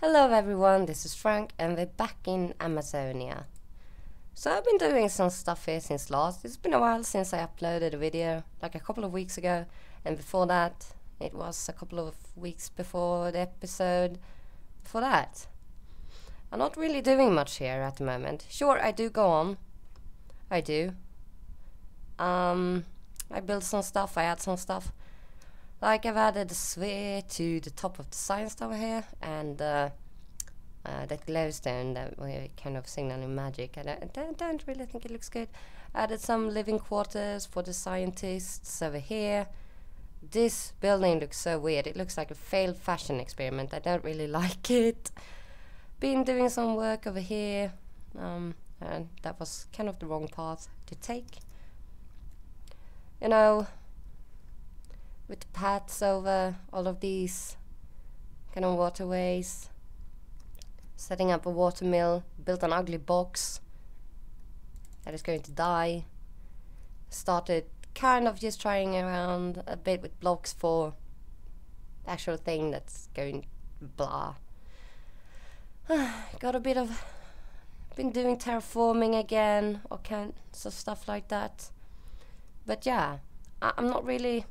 Hello everyone, this is Frank and we're back in Amazonia. So I've been doing some stuff here since last. It's been a while since I uploaded a video, like a couple of weeks ago, and before that it was a couple of weeks before the episode before that. I'm not really doing much here at the moment. Sure, I do go on. I do. I build some stuff, I add some stuff. Like I've added a sphere to the top of the science tower here, and that glowstone that we're kind of signaling magic. I don't really think it looks good. Added some living quarters for the scientists over here. This building looks so weird. It looks like a failed fashion experiment. I don't really like it. Been doing some work over here, and that was kind of the wrong path to take. You know, with the paths over all of these kind of waterways. Setting up a water mill, built an ugly box that is going to die. Started kind of just trying around a bit with blocks for the actual thing that's going blah. Got a bit of, been doing terraforming again, all kinds of stuff like that. But yeah, I'm not really,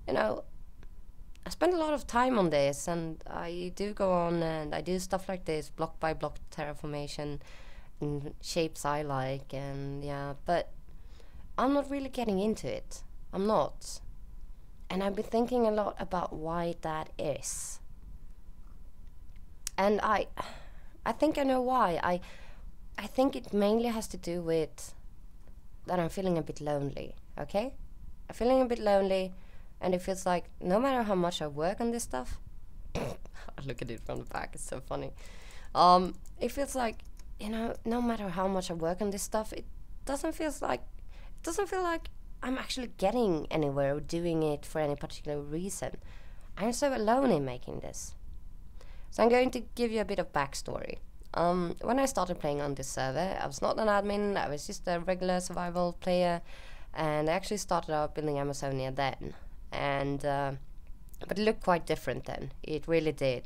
you know, I spend a lot of time on this, and I do go on and I do stuff like this, block by block terraformation in shapes I like, and yeah, but I'm not really getting into it. I'm not. And I've been thinking a lot about why that is. And I think I know why. I think it mainly has to do with that I'm feeling a bit lonely, okay? I'm feeling a bit lonely. And it feels like no matter how much I work on this stuff, look at it from the back, it's so funny. It feels like, you know, no matter how much I work on this stuff, it doesn't feel like I'm actually getting anywhere or doing it for any particular reason. I'm so alone in making this. So I'm going to give you a bit of backstory. When I started playing on this server, I was not an admin, I was just a regular survival player, and I actually started out building Amazonia then. And but it looked quite different then. It really did.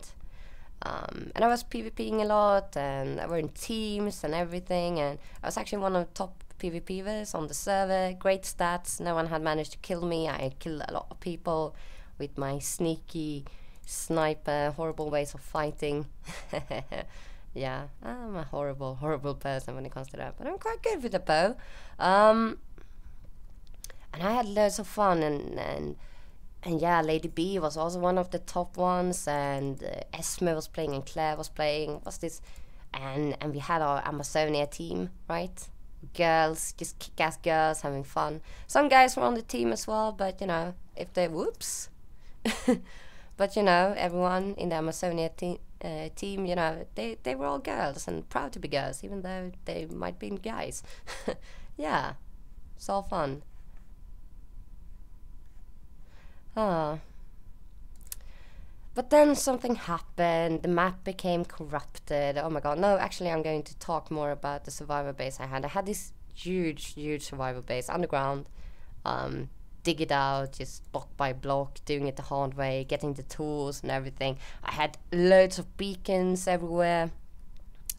And I was PvPing a lot, and I were in teams and everything, and I was actually one of the top PvPers on the server. Great stats. No one had managed to kill me. I killed a lot of people with my sneaky sniper, horrible ways of fighting. Yeah, I'm a horrible person when it comes to that, but I'm quite good with the bow. And I had loads of fun, and yeah, Lady B was also one of the top ones, and Esme was playing, and Claire was playing. And we had our Amazonia team, right? Girls, just kick-ass girls having fun. Some guys were on the team as well, but you know, if they whoops. But you know, everyone in the Amazonia team, you know, they were all girls and proud to be girls, even though they might be guys. Yeah, it's all fun. But then something happened, the map became corrupted. Oh my god, no, actually I'm going to talk more about the survivor base I had. I had this huge survivor base underground, dig it out, just block by block, doing it the hard way, getting the tools and everything. I had loads of beacons everywhere.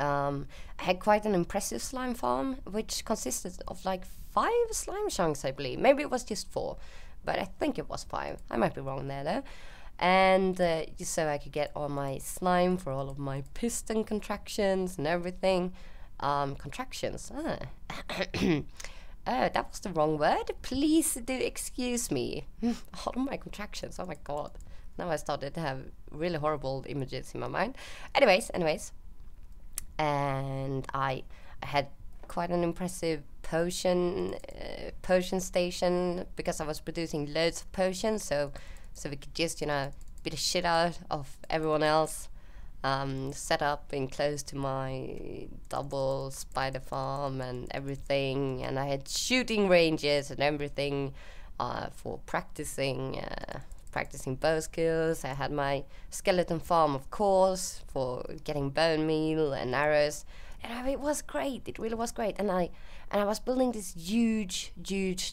I had quite an impressive slime farm, which consisted of like 5 slime chunks, I believe. Maybe it was just 4. But I think it was 5. I might be wrong there though. And just so I could get all my slime for all of my piston contractions and everything. Contractions. Oh, that was the wrong word. Please do excuse me. All of my contractions. Oh my god. Now I started to have really horrible images in my mind. Anyways. And I had quite an impressive potion station, because I was producing loads of potions, so we could just, you know, beat the shit out of everyone else. Set up in close to my double spider farm and everything, and I had shooting ranges and everything for practicing bow skills. I had my skeleton farm, of course, for getting bone meal and arrows. And it was great. It really was great. And I was building this huge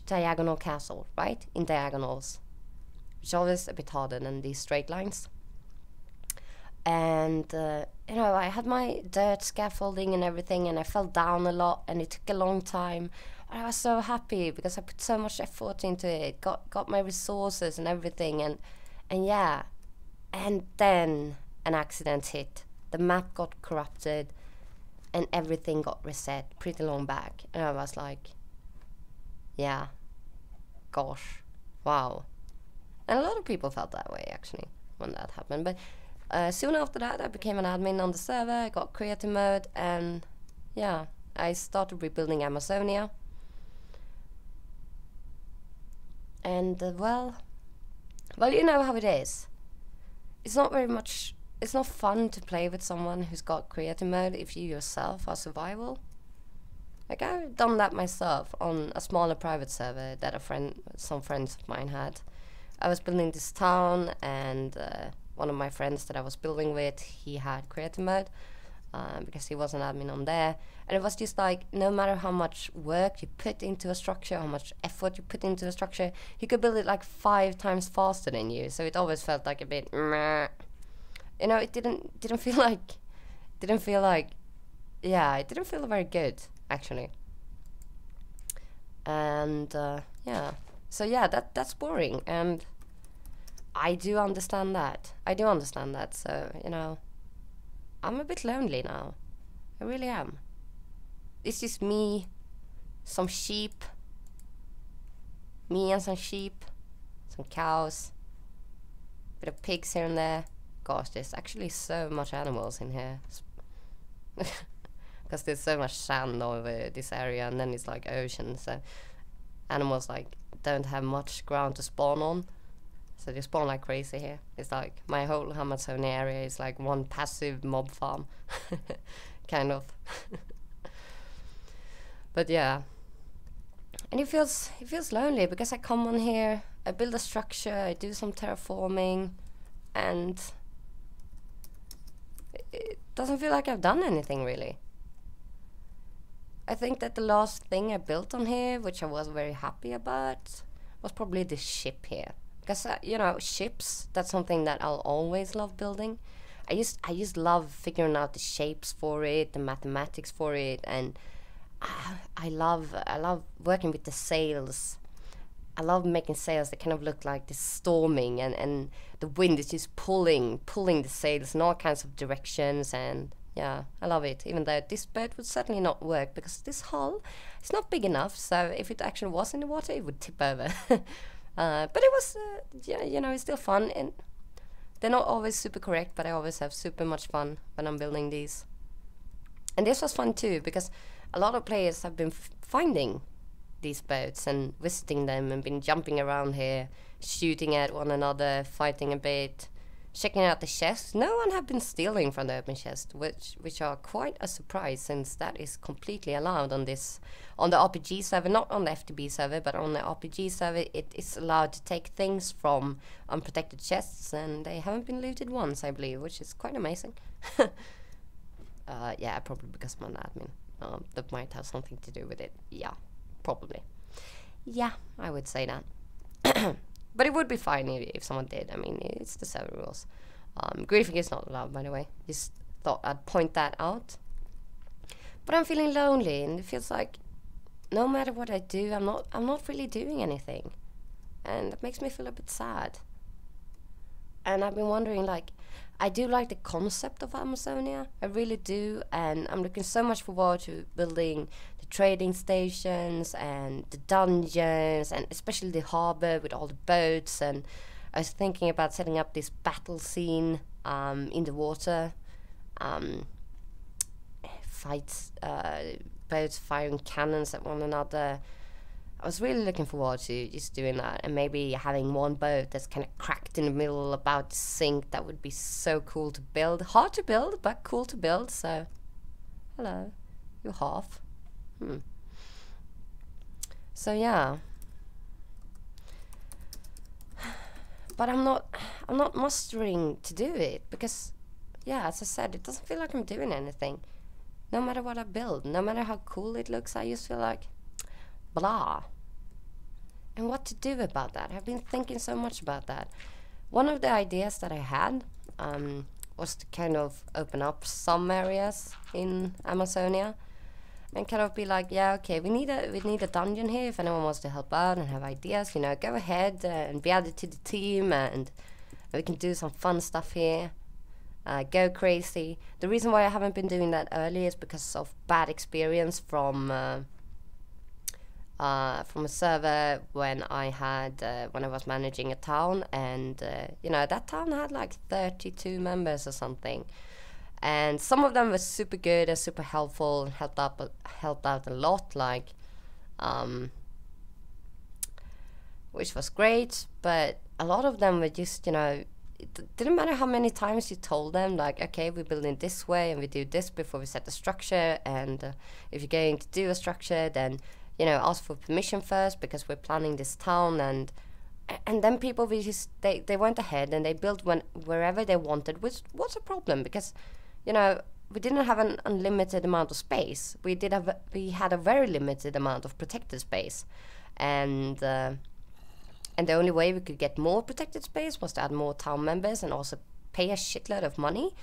diagonal castle, right? In diagonals, which is always a bit harder than these straight lines. And you know, I had my dirt scaffolding and everything, and I fell down a lot, and it took a long time. I was so happy because I put so much effort into it, got my resources and everything, and yeah, and then an accident hit. The map got corrupted, and everything got reset pretty long back, and I was like, yeah, gosh, wow. And a lot of people felt that way actually when that happened. But soon after that, I became an admin on the server. I got creative mode, and yeah, I started rebuilding Amazonia. And well, you know how it is. It's not very much. It's not fun to play with someone who's got creative mode if you yourself are survival. Like, I've done that myself on a smaller private server that some friends of mine had. I was building this town, and one of my friends that I was building with, he had creative mode because he was an admin on there. And it was just like, no matter how much work you put into a structure, how much effort you put into a structure, he could build it like 5 times faster than you. So it always felt like a bit meh. You know, it didn't feel like, yeah, it didn't feel very good actually. And yeah, so yeah, that's boring, and I do understand that. So, you know, I'm a bit lonely now. I really am. It's just me, some sheep, me and some sheep, some cows, bit of pigs here and there. Gosh, there's actually so much animals in here. Because there's so much sand over this area, and then it's like ocean, so animals like don't have much ground to spawn on. So they spawn like crazy here. It's like my whole Amazonia area is like one passive mob farm. Kind of. But yeah. And it feels lonely because I come on here, I build a structure, I do some terraforming, and it doesn't feel like I've done anything really. I think that the last thing I built on here, which I was very happy about, was probably this ship here. Because you know, ships, that's something that I'll always love building. I just love figuring out the shapes for it, the mathematics for it, and I love working with the sails. I love making sails that kind of look like this storming, and the wind is just pulling the sails in all kinds of directions, and yeah, I love it. Even though this boat would certainly not work because this hull is not big enough, so if it actually was in the water, it would tip over. But it was, yeah, you know, it's still fun, and they're not always super correct, but I always have super much fun when I'm building these. And this was fun too, because a lot of players have been finding these boats and visiting them and been jumping around here, shooting at one another, fighting a bit, checking out the chests. No one have been stealing from the open chest, which are quite a surprise, since that is completely allowed on the RPG server, not on the FTB server, but on the RPG server it is allowed to take things from unprotected chests, and they haven't been looted once, I believe, which is quite amazing. Yeah, probably because I'm an admin. That might have something to do with it. Yeah, probably. Yeah, I would say that. But it would be fine if someone did. I mean, it's the server rules. Griefing is not allowed, by the way. Just thought I'd point that out. But I'm feeling lonely, and it feels like no matter what I do, I'm not really doing anything, and that makes me feel a bit sad. And I've been wondering, like, I do like the concept of Amazonia, I really do, and I'm looking so much forward to building the trading stations and the dungeons, and especially the harbor with all the boats. And I was thinking about setting up this battle scene in the water, fights, boats firing cannons at one another. I was really looking forward to just doing that, and maybe having one boat that's kind of cracked in the middle about to sink. That would be so cool to build. Hard to build, but cool to build. So, hello, you're half. So yeah, but I'm not mustering to do it because, yeah, as I said, it doesn't feel like I'm doing anything. No matter what I build, no matter how cool it looks, I just feel like blah. And what to do about that? I've been thinking so much about that. One of the ideas that I had was to kind of open up some areas in Amazonia and kind of be like, yeah, okay, we need a dungeon here. If anyone wants to help out and have ideas, you know, go ahead and be added to the team, and we can do some fun stuff here. Go crazy. The reason why I haven't been doing that early is because of bad experience from a server when I was managing a town, and you know, that town had like 32 members or something, and some of them were super good and super helpful and helped out a lot, like which was great, but a lot of them were just, you know, it didn't matter how many times you told them, like, okay, we're building this way and we do this before we set the structure, and if you're going to do a structure, then, you know, ask for permission first because we're planning this town, and then people they went ahead and they built wherever they wanted, which was a problem because, you know, we didn't have an unlimited amount of space. We had a very limited amount of protected space, and the only way we could get more protected space was to add more town members and also pay a shitload of money.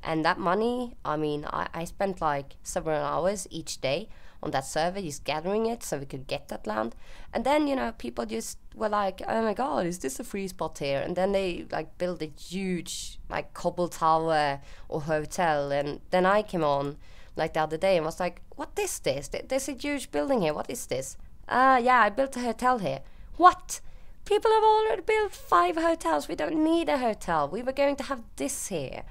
And that money, I mean, I spent like several hours each day on that server just gathering it so we could get that land. And then, you know, people just were like, oh my god, is this a free spot here? And then they like built a huge like cobble tower or hotel. And then I came on like the other day and was like, what is this? There's a huge building here. What is this? Yeah, I built a hotel here. What? People have already built 5 hotels. We don't need a hotel. We were going to have this here.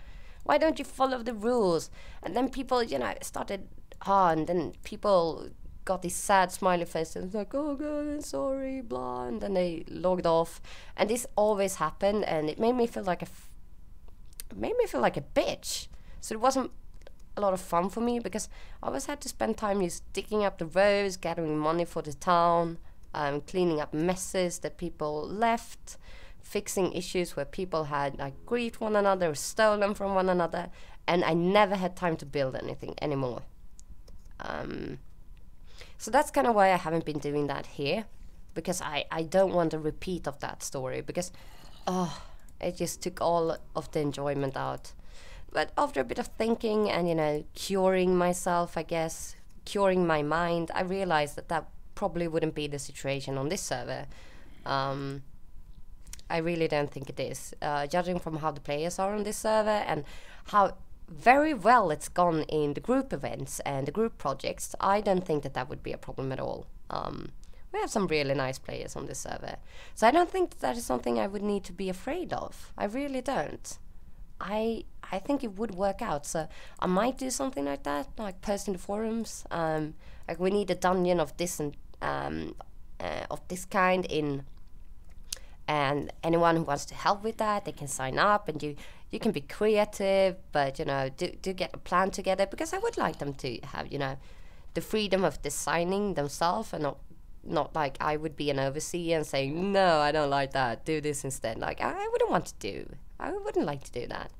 Why don't you follow the rules? And then people, you know, started, and then people got these sad smiley faces, like, oh god, I'm sorry, blah, and then they logged off. And this always happened, and it made me feel like a bitch. So it wasn't a lot of fun for me because I always had to spend time just digging up the roads, gathering money for the town, cleaning up messes that people left, fixing issues where people had like griefed one another or stolen from one another, and I never had time to build anything anymore. So that's kind of why I haven't been doing that here, because I don't want a repeat of that story, because it just took all of the enjoyment out. But after a bit of thinking and, you know, curing myself, I guess, curing my mind, I realized that probably wouldn't be the situation on this server. I really don't think it is. Judging from how the players are on this server and how very well it's gone in the group events and the group projects, I don't think that would be a problem at all. We have some really nice players on this server. So I don't think that is something I would need to be afraid of. I really don't. I think it would work out. So I might do something like that, like post in the forums. Like, we need a dungeon of this and of this kind in. And anyone who wants to help with that, they can sign up, and you can be creative, but, you know, do get a plan together, because I would like them to have, you know, the freedom of designing themselves, and not like I would be an overseer and saying, no, I don't like that, do this instead. Like, I wouldn't like to do that.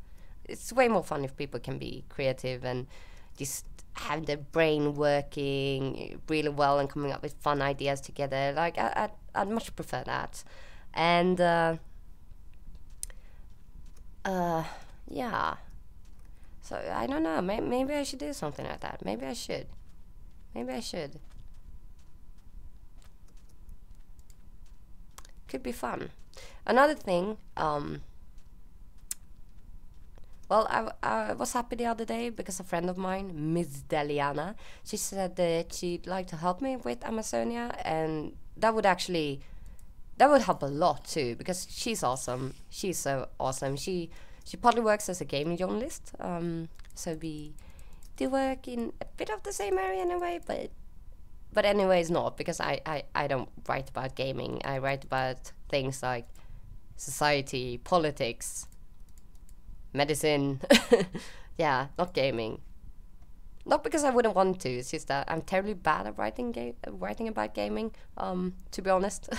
It's way more fun if people can be creative and just have their brain working really well and coming up with fun ideas together. Like, I'd much prefer that. And yeah, so I don't know, maybe I should do something like that. Maybe I should. Could be fun. Another thing, well, I was happy the other day because a friend of mine, Miss Deliana, she said that she'd like to help me with Amazonia, and that would help a lot too, because she's awesome. She's so awesome. She partly works as a gaming journalist, so we do work in a bit of the same area in a way, but anyways not, because I don't write about gaming. I write about things like society, politics, medicine. Yeah, not gaming. Not because I wouldn't want to, it's just that I'm terribly bad at writing about gaming, to be honest.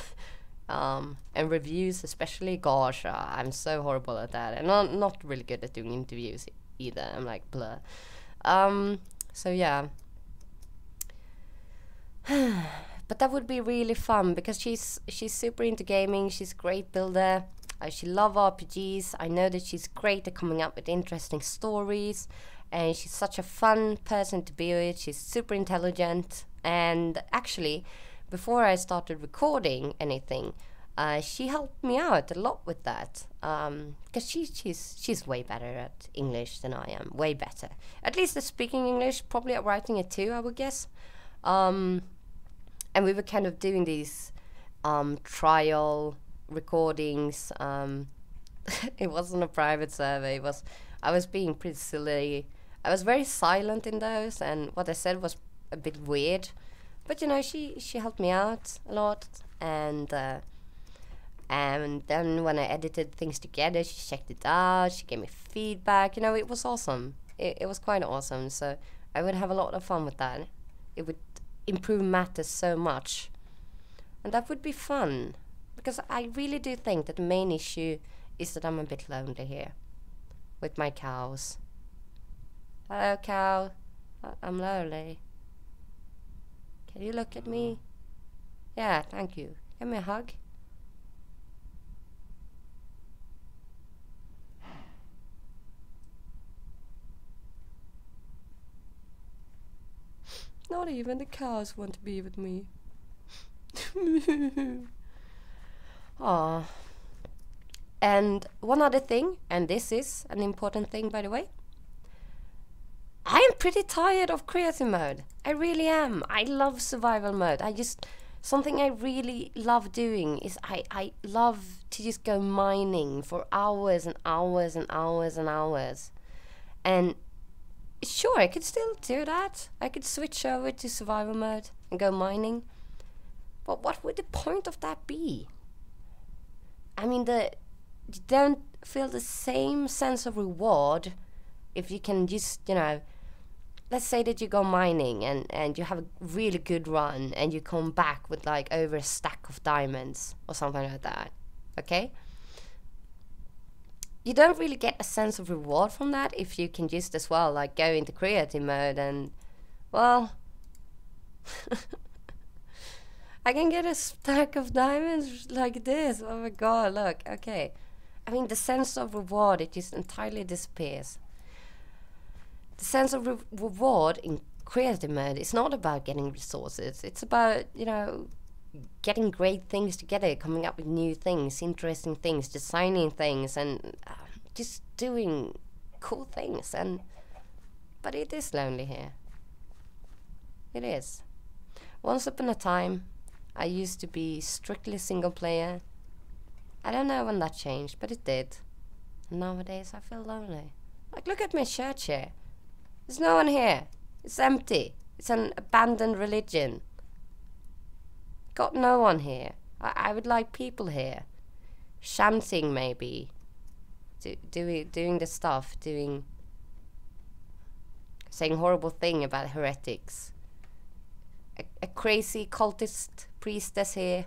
And reviews especially, gosh, I'm so horrible at that, and not really good at doing interviews either. I'm like, blah. So yeah. But that would be really fun, because she's super into gaming, she's a great builder, She loves RPGs. I know that she's great at coming up with interesting stories, and she's such a fun person to be with. She's super intelligent, and actually, before I started recording anything, she helped me out a lot with that, because she's way better at English than I am, way better. At least at speaking English, probably at writing it too, I would guess. And we were kind of doing these trial recordings. It wasn't a private survey. I was being pretty silly. I was very silent in those, and what I said was a bit weird. But you know, she helped me out a lot, and then when I edited things together, she checked it out. She gave me feedback. You know, it was awesome. It was quite awesome. So I would have a lot of fun with that. It would improve matters so much, and that would be fun, because I really do think that the main issue is that I'm a bit lonely here with my cows. Hello, cow. I'm lonely. Can you look at me? Yeah, thank you. Give me a hug. Not even the cows want to be with me. Aww. And one other thing, and this is an important thing, by the way. I am pretty tired of creative mode. I really am. I love survival mode. Something I really love doing is I love to just go mining for hours and hours and hours and hours. And sure, I could still do that. I could switch over to survival mode and go mining. But what would the point of that be? I mean, you don't feel the same sense of reward if you can just, you know, let's say that you go mining and you have a really good run and you come back with like over a stack of diamonds or something like that, okay? You don't really get a sense of reward from that if you can just as well like go into creative mode and, well, I can get a stack of diamonds like this. Oh my god, look, okay. I mean, the sense of reward, it just entirely disappears. The sense of reward in creative mode is not about getting resources. It's about, you know, getting great things together, coming up with new things, interesting things, designing things, and just doing cool things. But it is lonely here. It is. Once upon a time, I used to be strictly single player. I don't know when that changed, but it did. And nowadays, I feel lonely. Like, look at my church here. There's no one here. It's empty. It's an abandoned religion. Got no one here. I would like people here. Chanting, maybe. Doing the stuff. Saying horrible thing about heretics. A crazy cultist priestess here.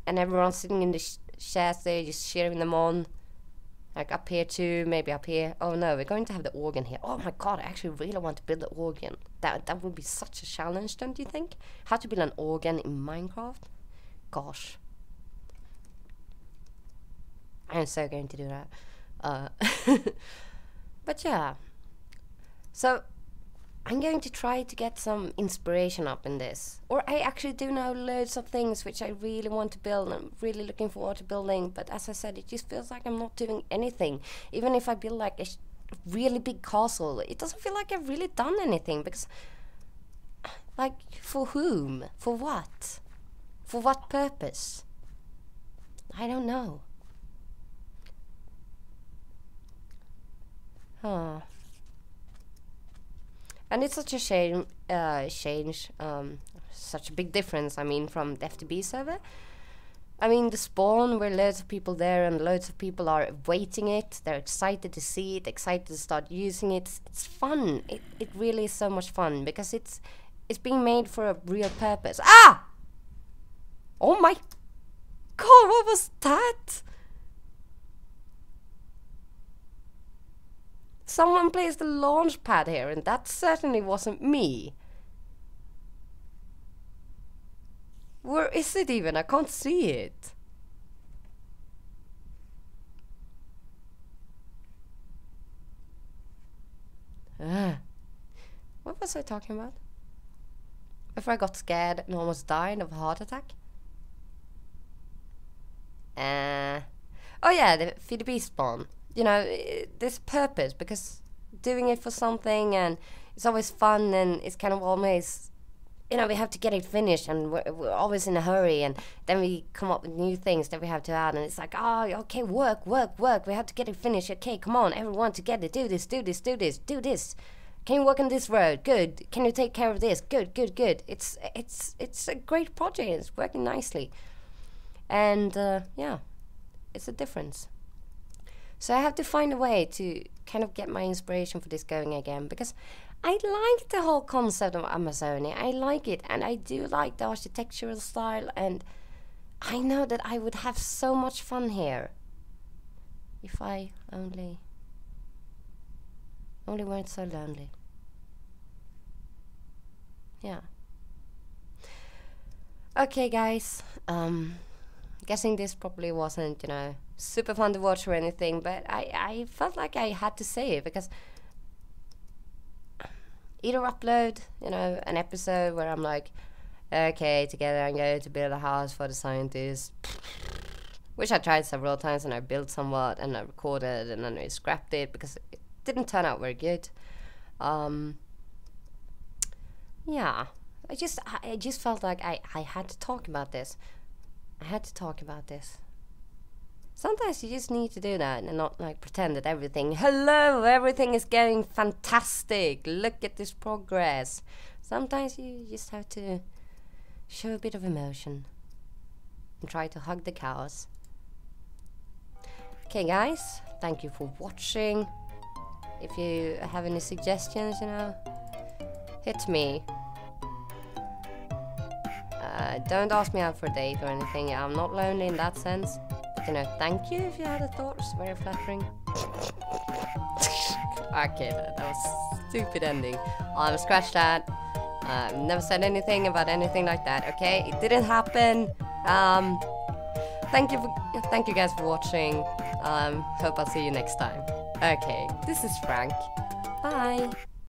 And everyone sitting in the chairs there, just cheering them on. Like up here too, maybe up here. Oh no, we're going to have the organ here. Oh my god, I actually really want to build the organ. That would be such a challenge, don't you think? How to build an organ in Minecraft? Gosh. I'm so going to do that. But yeah. So, I'm going to try to get some inspiration up in this. Or I actually do know loads of things which I really want to build. I'm really looking forward to building. But as I said, it just feels like I'm not doing anything. Even if I build like a really big castle, it doesn't feel like I've really done anything. Because, like, for whom? For what? For what purpose? I don't know. Huh. And it's such a change, such a big difference, I mean, from the FTB server. I mean, the spawn, where loads of people there and loads of people are awaiting it. They're excited to see it, excited to start using it. It's fun. It really is so much fun, because it's being made for a real purpose. Ah! Oh my god, what was that? Someone placed a launch pad here, and that certainly wasn't me. Where is it even? I can't see it. What was I talking about? Before I got scared and almost died of a heart attack? Oh yeah, the Feed the Beast spawn. You know, there's purpose, because doing it for something, and it's always fun, and it's kind of always, you know, we have to get it finished, and we're always in a hurry, and then we come up with new things that we have to add, and it's like, oh, okay, work, we have to get it finished, okay, come on, everyone together, do this. Can you work on this road? Good. Can you take care of this? Good. It's a great project. It's working nicely. And yeah, it's a difference. So I have to find a way to kind of get my inspiration for this going again, because I like the whole concept of Amazonia. I like it, and I do like the architectural style, and I know that I would have so much fun here if I only weren't so lonely. Yeah. Okay, guys. Guessing this probably wasn't, you know, super fun to watch or anything, but I felt like I had to say it, because either upload, you know, an episode where I'm like, okay, together I'm going to build a house for the scientists, which I tried several times, and I built somewhat, and I recorded, and then I scrapped it because it didn't turn out very good. Yeah, I just felt like I had to talk about this. Sometimes you just need to do that and not like pretend that everything is going fantastic. Look at this progress. Sometimes you just have to show a bit of emotion and try to hug the cows. Okay, guys, thank you for watching. If you have any suggestions, you know, hit me. Don't ask me out for a date or anything. I'm not lonely in that sense. But, you know, thank you if you had a thought. It's very flattering. Okay, that was a stupid ending. Scratch that. Never said anything about anything like that, okay? It didn't happen. Thank you guys for watching. Hope I'll see you next time. Okay, this is Frank. Bye.